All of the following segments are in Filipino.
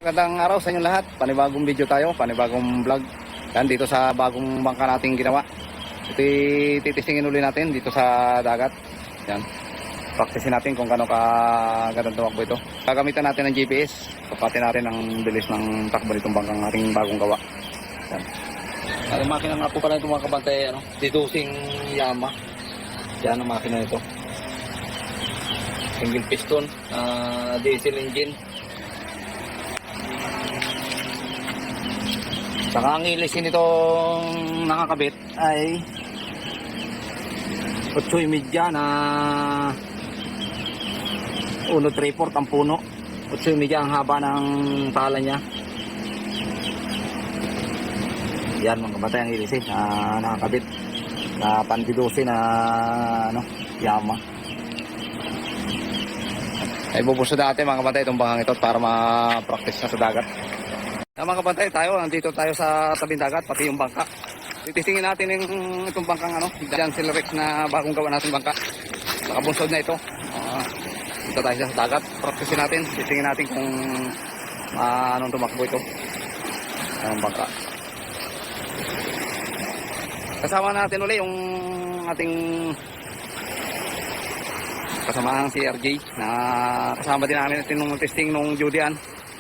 Magandang araw sa inyo lahat. Panibagong video tayo, panibagong vlog. Yan dito sa bagong bangka nating ginawa. Ito titisingin uli natin dito sa dagat. Yan. Practicein natin kung gaano kagandang tumakbo ito. Gagamitan natin ng GPS. Tapatin natin ang bilis ng takbo nitong bangkang ating bagong gawa. Yan. Ang makina nga po pala itong mga kabantay, didusing Yama. Yan ang makina nito. Single piston, diesel engine. Saka ang ilisin itong nakakabit ay 8.5 na 1.3/4 ang puno. 8.5 ang haba ng tala niya. Yan mga kabatay ang ilisin na nakakabit na pandidosi na Yama. Ay bubuso natin mga kabatay itong bangang ito para ma-practice na sa dagat. Mga kabantay tayo, nandito tayo sa tabing dagat, pati yung bangka. Titisingin natin itong bangkang Giant Silrex na bagong gawa natin bangka. Nakabunsod na ito. Dito tayo sa dagat, practicein natin. Titingin natin kung anong tumakbo ito. Anong bangka. Kasama natin ulit yung ating kasamahang si RJ na kasama din namin nung testing nung Judean.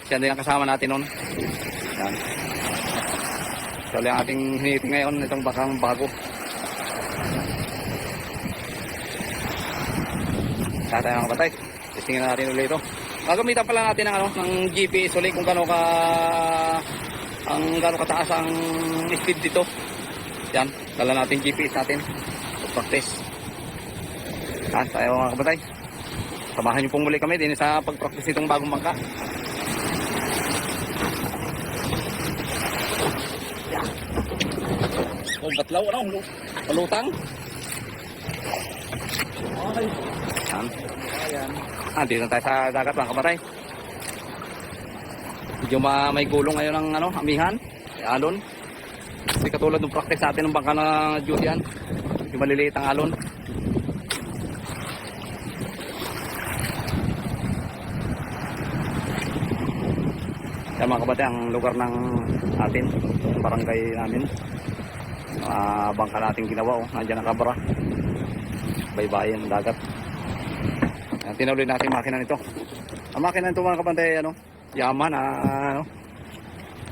Siya din ang kasama natin nun. Yan. So yung ating hiniting ngayon itong bakang bago. Kaya tayo mga batay. Testingin natin ulit ito. Gagamitan pala natin ng GPS ulit kung gaano kataas ang speed dito. Yan. Dala natin GPS natin. Practice. Yan tayo mga kabatay. Samahan niyo pong muli kami din sa pag-practice itong bagong bangka. Oh, batlaw, palutang. Okay. Yan. Dito tayo sa dagat mga kabatay. Medyo may gulong ngayon ng amihan. Alon. Hindi katulad ng practice natin ng bangka na Judean. Medyo maliliit ang alon. Yan mga kabatay ang lugar ng atin, barangay namin. Bangka natin ginawa, nandiyan ang kabra, baybayin, dagat. Yan, tinuloy natin makina nito. Ang makina nito mga kabantay, Yama na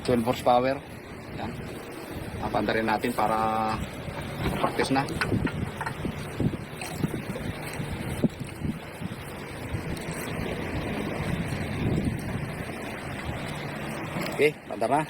12 horsepower. Yan, napanda rin natin para practice na. Okay, panda na.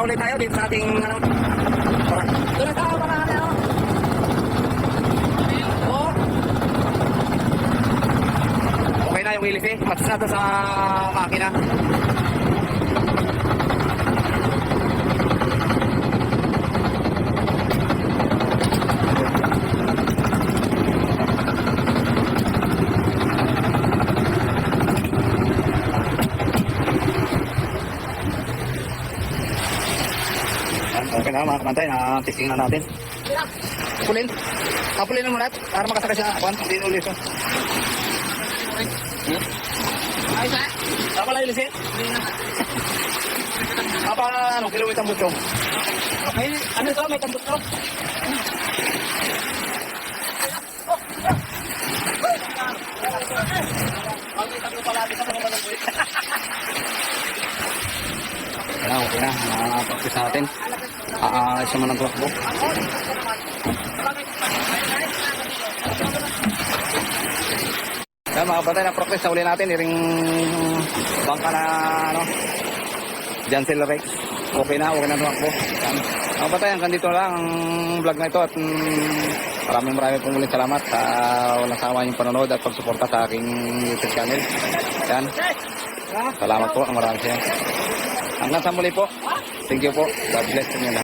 ulit tayo dito sa ating ano. Doon na tayo mga ano. Oh. Okay na yung ilis eh. Matis na to sa makina. Okay na mga kamantay, testing na natin. Pulin. Pulin mo natin para makasakay siya. Hindi ulit ito. Ay, sa? Apa lang ilisin? Apa, ano, kilometer ang butong? May, ano ito? May tambot ito? Okay na, practice natin. Isa man ang tuwakbo. Yan mga batay, na-practice na uli natin. Iring bangka na ano, Jansen Rex. Okay na tuwakbo. Yan. Mga batay, hanggang dito lang ang vlog na ito. At maraming pong ulit salamat sa walang sawa yung panonood at pagsuporta sa aking YouTube channel. Yan. Salamat po, maraming siya. Hanggang sa muli po. Thank you po. God bless you.